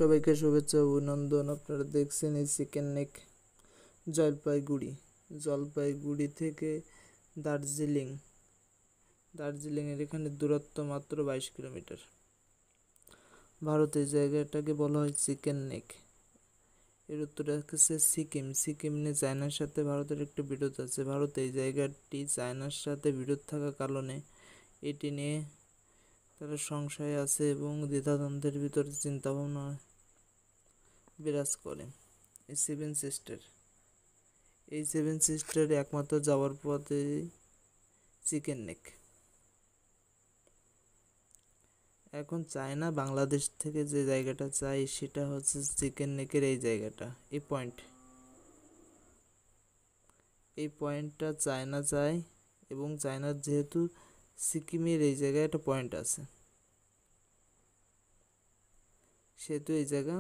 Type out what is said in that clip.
সবাইকে শুভেচ্ছা অভিনন্দন। আপনারা দেখছেন এই চিকেন নেক জলপাইগুড়ি থেকে দার্জিলিংয়ের এখানে দূরত্ব মাত্র 22 কিলোমিটার। ভারত এই জায়গাটাকে বলা হয় চিকেন নেক। এর উত্তরে আছে সিকিম নিয়ে চায়নার সাথে ভারতের একটি বিরোধ আছে। ভারত এই জায়গাটি চায়নার সাথে বিরোধ থাকার কারণে এটি নিয়ে তারা সংশয় আছে এবং দ্বিধাদ্বন্দ্বের ভিতরে চিন্তাভাবনা বিরাজ করে। এই সেভেন সিস্টার একমাত্র যাওয়ার পথে চিকেন নেক। এখন চায়না বাংলাদেশ থেকে যে জায়গাটা চাই সেটা হচ্ছে চিকেন নেকের এই জায়গাটা, এই পয়েন্টটা চায়না চায় এবং চায়নার যেহেতু সিকিমের এই জায়গায় একটা পয়েন্ট আছে সেহেতু এই জায়গা